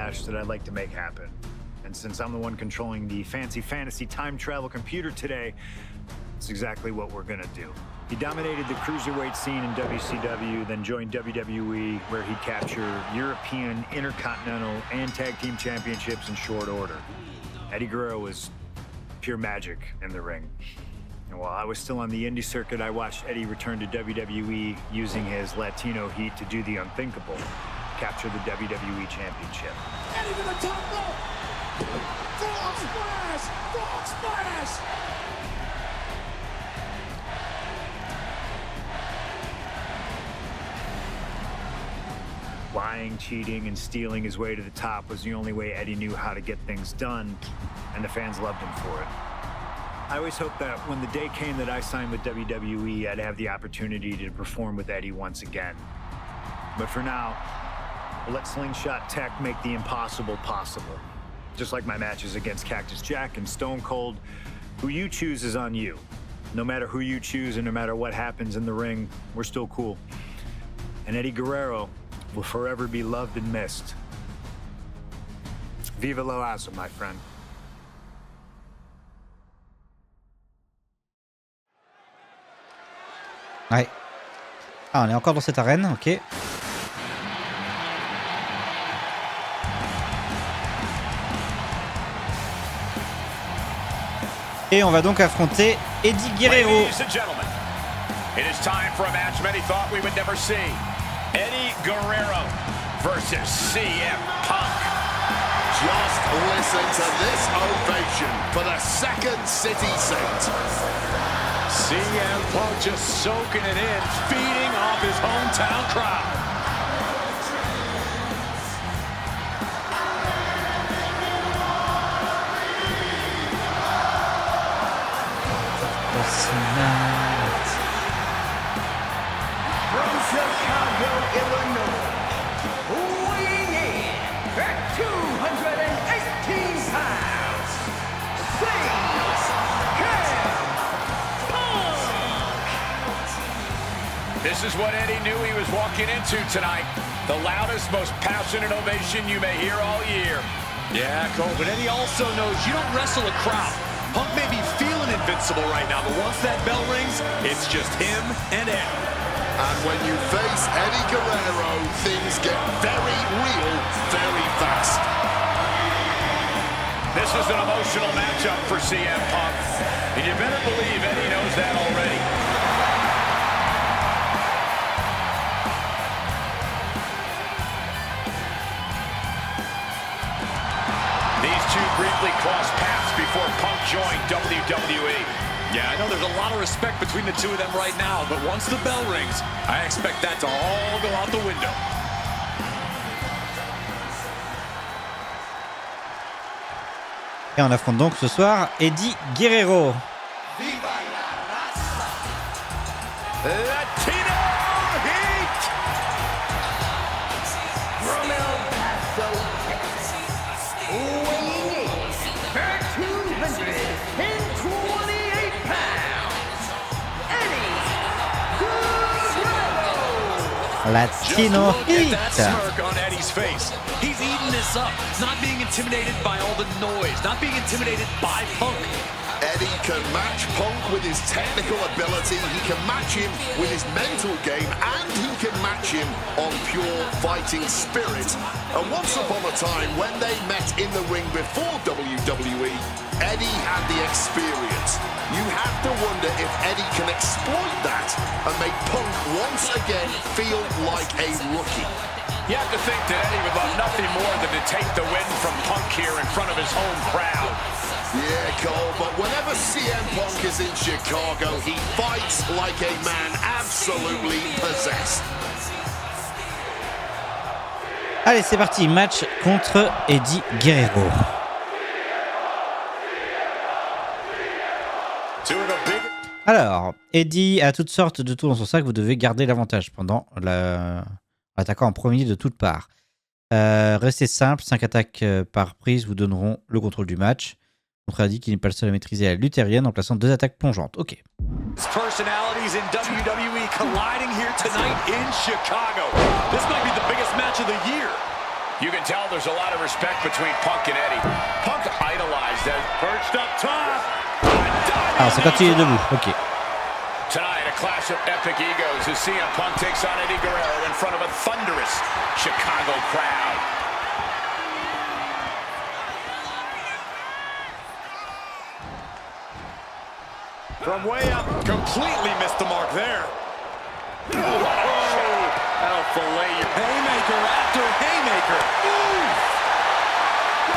match that I'd like to make happen. And since I'm the one controlling the fancy fantasy time travel computer today, it's exactly what we're gonna do. He dominated the cruiserweight scene in WCW, then joined WWE, where he'd capture European, Intercontinental, and Tag Team Championships in short order. Eddie Guerrero was pure magic in the ring. And while I was still on the indie circuit, I watched Eddie return to WWE using his Latino heat to do the unthinkable, capture the WWE Championship. Eddie to the top rope! Frog splash! Frog splash! Lying, cheating, and stealing his way to the top was the only way Eddie knew how to get things done, and the fans loved him for it. I always hoped that when the day came that I signed with WWE, I'd have the opportunity to perform with Eddie once again. But for now, we'll let Slingshot Tech make the impossible possible. Just like my matches against Cactus Jack and Stone Cold, who you choose is on you. No matter who you choose and no matter what happens in the ring, we're still cool. And Eddie Guerrero will forever be loved and missed. Viva la Asa, my friend. Ouais. Ah, on est encore dans cette arène, ok. Et on va donc affronter Eddie Guerrero. Ladies and gentlemen, it is time for a match many thought we would never see. Eddie Guerrero versus CM Punk. Just listen to this ovation for the second City Saint. CM Punk just soaking it in, feeding off his hometown crowd. From Chicago, Illinois, weighing in at 218 pounds, This is what Eddie knew he was walking into tonight. The loudest, most passionate ovation you may hear all year. Yeah, Cole, but Eddie also knows you don't wrestle a crowd. Punk may be feeling invincible right now, but once that bell rings, it's just him and Eddie. And when you face Eddie Guerrero, things get very real very fast. This is an emotional matchup for CM Punk, and you better believe Eddie knows that already. These two briefly crossed paths before Punk joined WWE. Yeah, I know there's a lot of respect between the two of them right now, but once the bell rings, I expect that to all go out the window. Et on affronte donc ce soir Eddie Guerrero. Latino Heat! from El Paso, Texas, weighing in at 228 pounds, Eddie Guerrero. Latino Heat. That smirk on Eddie's face. He's eating this up, not being intimidated by all the noise, not being intimidated by Punk. Eddie can match Punk with his technical ability, he can match him with his mental game, and he can match him on pure fighting spirit. And once upon a time, when they met in the ring before WWE, Eddie had the experience. You have to wonder if Eddie can exploit that and make Punk once again feel like a rookie. You have to think that Eddie would love nothing more than to take the win from Punk here in front of his home crowd. Yeah, Cole, but whenever CM Punk is in Chicago, he fights like a man absolutely possessed. Allez, c'est parti, match contre Eddie Guerrero. Alors, Eddie a toutes sortes de tours dans son sac, vous devez garder l'avantage pendant l'attaquant en premier de toutes parts. Restez simple, 5 attaques par prise vous donneront le contrôle du match. Montrez à Eddie qu'il n'est pas le seul à maîtriser la luthérienne en plaçant 2 attaques plongeantes. Ok. Personalities in WWE colliding here tonight in Chicago. This might be the biggest match of the year. You can tell there's a lot of respect between Punk and Eddie. Punk idolized that. Perched up top. Ah, c'est quand il est debout. Ok. Tonight, a clash of epic egos as CM Punk takes on Eddie Guerrero in front of a thunderous Chicago crowd. From way up, completely missed the mark there. That'll fillet you. Haymaker after haymaker.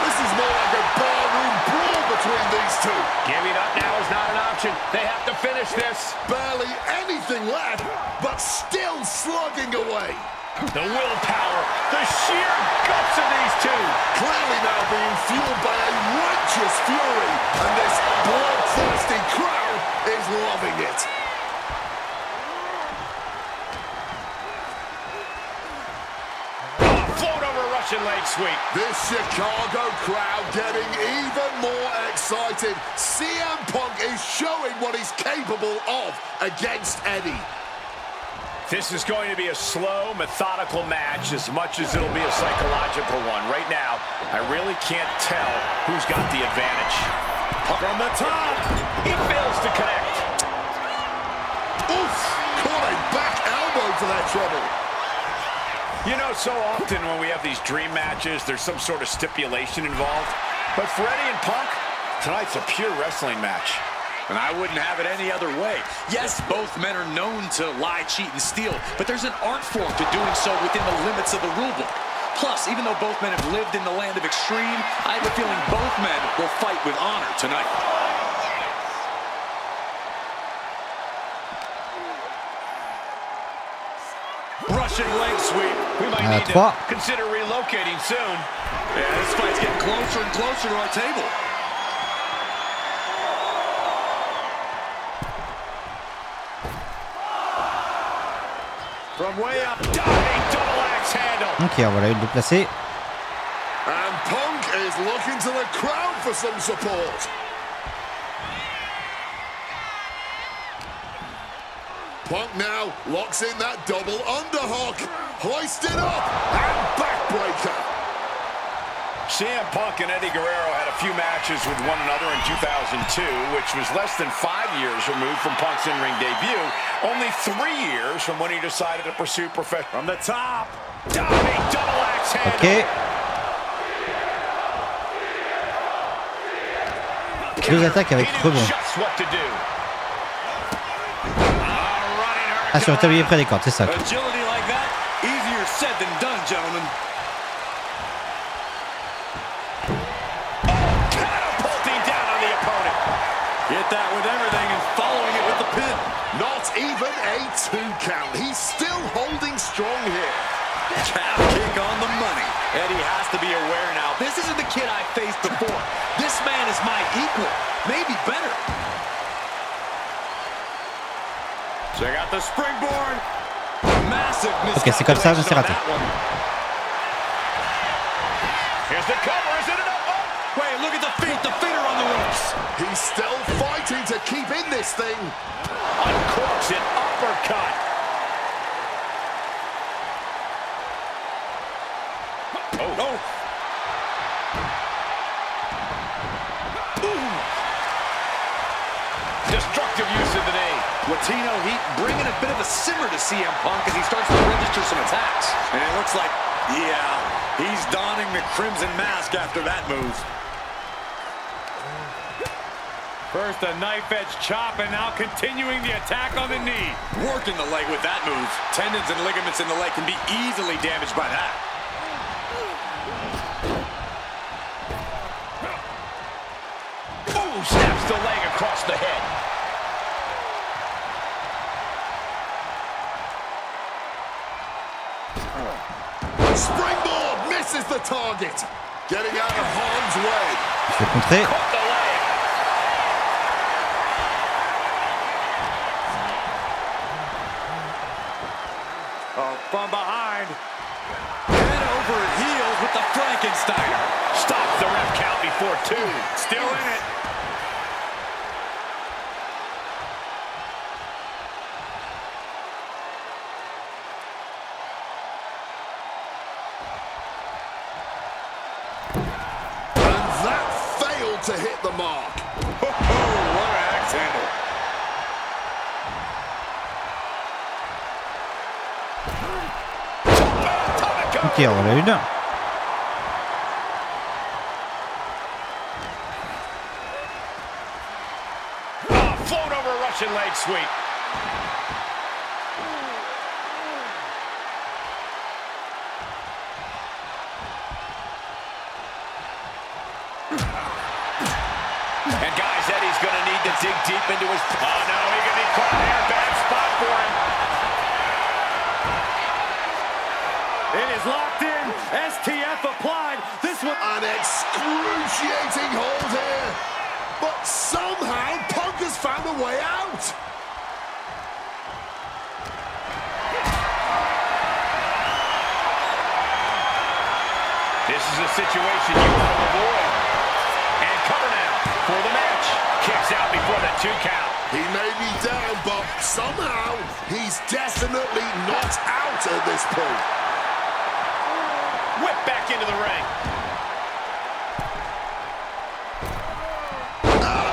This is more like a barroom brawl between these two. Giving up now is not an option. They have to finish this. Barely anything left, but still slugging away. The willpower, the sheer guts of these two. Clearly now being fueled by a righteous fury, and this bloodthirsty crowd is loving it. Float over Russian leg sweep. This Chicago crowd getting even more excited. CM Punk is showing what he's capable of against Eddie. This is going to be a slow, methodical match as much as it'll be a psychological one. Right now, I really can't tell who's got the advantage. From the top, he fails to connect. Oof! Caught a back elbow for that trouble. You know, so often when we have these dream matches, there's some sort of stipulation involved. But for Eddie and Punk, tonight's a pure wrestling match. and I wouldn't have it any other way. Yes, both men are known to lie, cheat, and steal, but there's an art form to doing so within the limits of the rulebook. Plus, even though both men have lived in the land of extreme, I have a feeling both men will fight with honor tonight. Russian leg sweep. We might need to consider relocating soon. Yeah, this fight's getting closer and closer to our table. From way up, diving double axe handle. Ok, on va la déplacer. And Punk is looking to the crowd for some support. Punk now locks in that double underhook, hoisted up, and backbreaker. CM Punk and Eddie Guerrero had a few matches with one another in 2002, which was less than 5 years removed from Punk's in-ring debut, only 3 years from when he decided to pursue professional. From the top, diving double axe handle. Ok. Deux attaques avec rebond. Ah, sur le tablier près des cordes, c'est ça. Agility like that, easier said than done, gentlemen. Catapulting down on the opponent. Hit that with everything and following it with the pin. Not even a 2 count. He's still holding strong here. Calf kick on the money. Eddie has to be aware now. This isn't the kid I faced before. This man is my equal, maybe better. Check out the springboard. Massive Ok, c'est comme ça, mais c'est raté. Here's the cover, is it enough? Oh. Wait, look at the feet. The feet are on the ropes. He's still fighting to keep in this thing. Uncorks an uppercut. Oh. Oh. Destructive use of the knee. Latino Heat bringing a bit of a simmer to CM Punk as he starts to register some attacks. And it looks like, yeah, he's donning the crimson mask after that move. First a knife-edge chop and now continuing the attack on the knee. Working the leg with that move. Tendons and ligaments in the leg can be easily damaged by that. Ooh, snaps the leg across the head. Springboard misses the target. Getting out of harm's way. Je vais contrer. Caught the leg. Oh, from behind. Head over heels with the Frankensteiner. Stops the ref count before 2. Still in it. the mark. Oh, what an axe handle. Ok, on en a une. Float over a Russian leg sweep. And guys, Eddie's going to need to dig deep into his... Oh, no, he could be caught here. Bad spot for him. It is locked in. STF applied. This one. An excruciating hold here. But somehow Punk has found a way out. This is a situation you want to avoid. And cover now for the match. Kicks out before the 2 count. He may be down, but somehow he's definitely not out at this point. Whip back into the ring.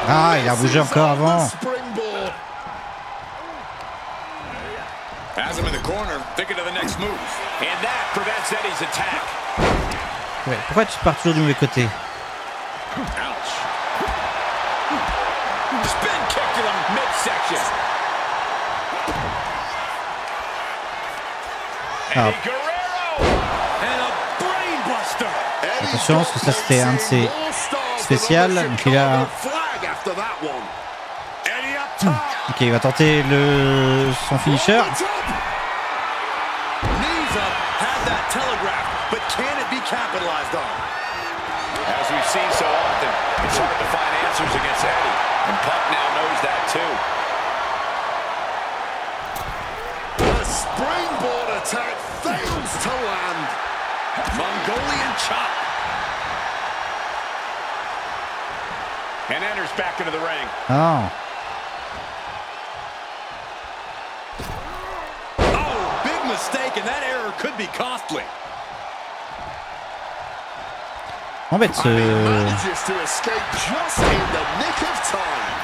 Ah, il a bougé encore avant. Springboard. Has him in the corner, thinking of the next move. And that prevents Eddie's attack. Ouais, pourquoi tu pars toujours du mauvais côté? Ouch. Spin kick to the midsection. Ah. Eddie Guerrero. And a brainbuster. Attention, parce que ça c'était un de ses spéciales. Donc il a... Ok, il va tenter son finisher. As we've seen so often, it's hard to find answers against Eddie, and Punk now knows that too. The springboard attack fails to land. Mongolian chop. And enters back into the ring. Ah. Oh, big mistake, and that error could be costly. Embête ce... Manages to escape just in the nick of time.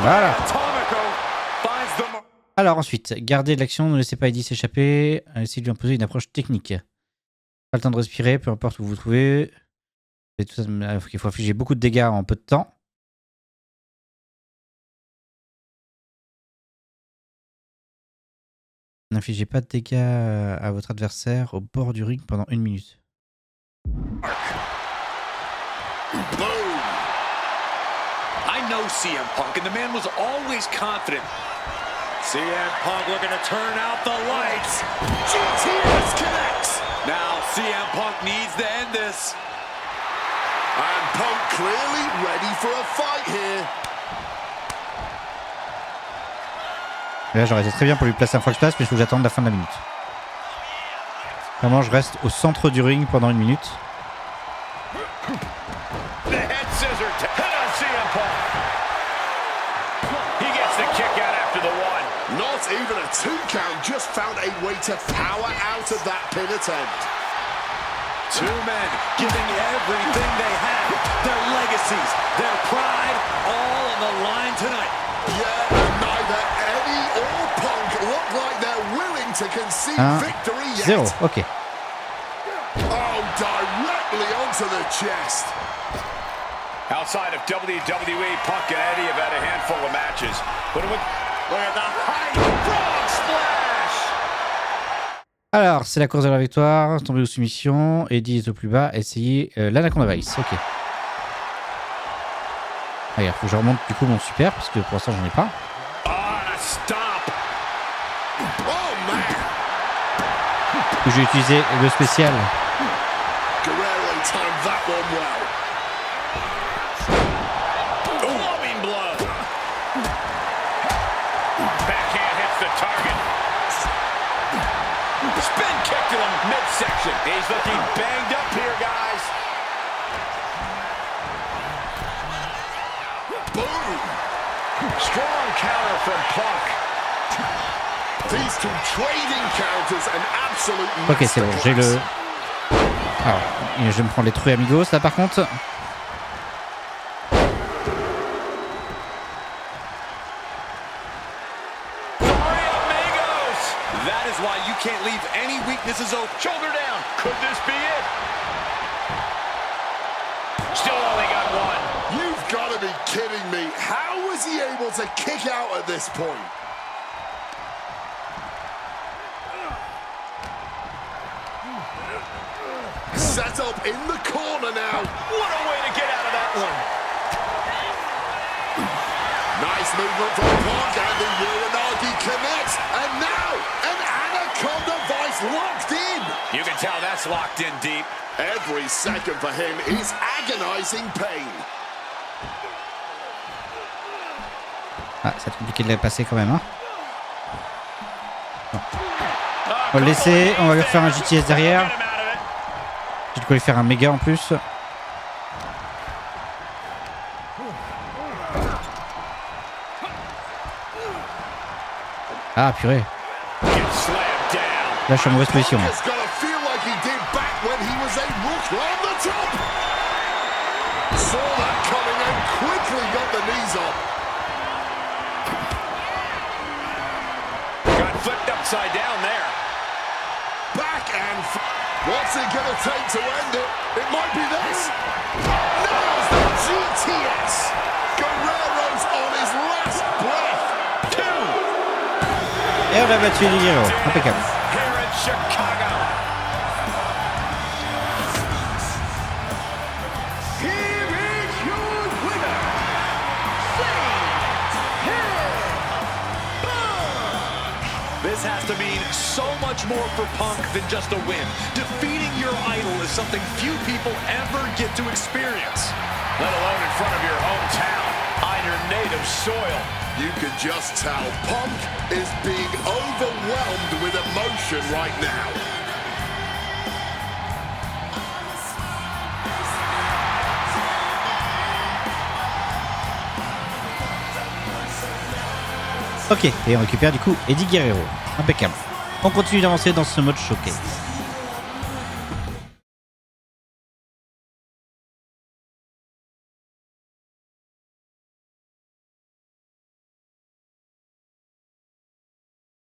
Voilà. Alors ensuite, gardez l'action, ne laissez pas Eddie s'échapper. Essayez de lui imposer une approche technique. Pas le temps de respirer, peu importe où vous vous trouvez. Et tout ça, il faut infliger beaucoup de dégâts en peu de temps. N'infligez pas de dégâts à votre adversaire au bord du ring pendant 1 minute. I know CM Punk, and the man was always confident. CM Punk looking to turn out the lights. GTS connects. Now CM Punk needs to end this. And Punk clearly ready for a fight here. Là, j'aurais été très bien pour lui placer un frog splash, mais il faut que j'attende la fin de la minute. Vraiment, je reste au centre du ring pendant 1 minute. The head scissor to CM Punk. He gets the kick out after the 1. Not even a 2 count, just found a way to power out of that pin attempt. 2 men giving everything they have, their legacies, their pride, all on the line tonight. Yeah, and neither Eddie or Punk look like they're willing to concede victory yet. 0, ok. Oh, directly onto the chest. Outside of WWE, Punk and Eddie have had a handful of matches. But look at the high frog splash. Alors, c'est la course de la victoire. Tombé aux soumissions. Eddie est au plus bas. Essayez l'Anaconda Vice. Ok. Regarde, faut que je remonte du coup mon super parce que pour l'instant j'en ai pas. Stop. Oh, man. Je vais utiliser le spécial. Guerrero timed that one well. Loving blow. Backhand hits the target. Spin kick to the midsection. He's looking banged up here, guys. Boom. Strong counter from Punk. These two trading counters an absolute Ok, c'est bon, j'ai le... Alors, je vais me prendre les trucs amigos, là, par contre. That is why you can't leave any weaknesses open. Shoulder down. Could this be it? Still only got one. You've got to be kidding me. How was he able to kick out at this point? Set up in the corner now. What a way to get out of that one. Nice movement from Punk, and the Uranagi connects. And now, an Anaconda Vice locked in. You can tell that's locked in deep. Every second for him is agonizing pain. Ah, c'est compliqué de la passer quand même, hein. Bon. On va le laisser, on va lui refaire un GTS derrière. J'ai de quoi lui faire un méga en plus. Ah purée. Là je suis en mauvaise position. Upside down there. Back and what's it gonna take to end it? It might be this. Nails the GTS. Guerrero's on his last breath. 2. Et on a battu Eddie Guerrero. Impeccable. Here in Chicago. Here is your winner, This has to mean so much more for Punk than just a win. Defeating your idol is something few people ever get to experience. Let alone in front of your hometown, on your native soil. You can just tell Punk is being overwhelmed with emotion right now. Ok, et on récupère du coup Eddie Guerrero. Impeccable. On continue d'avancer dans ce mode showcase.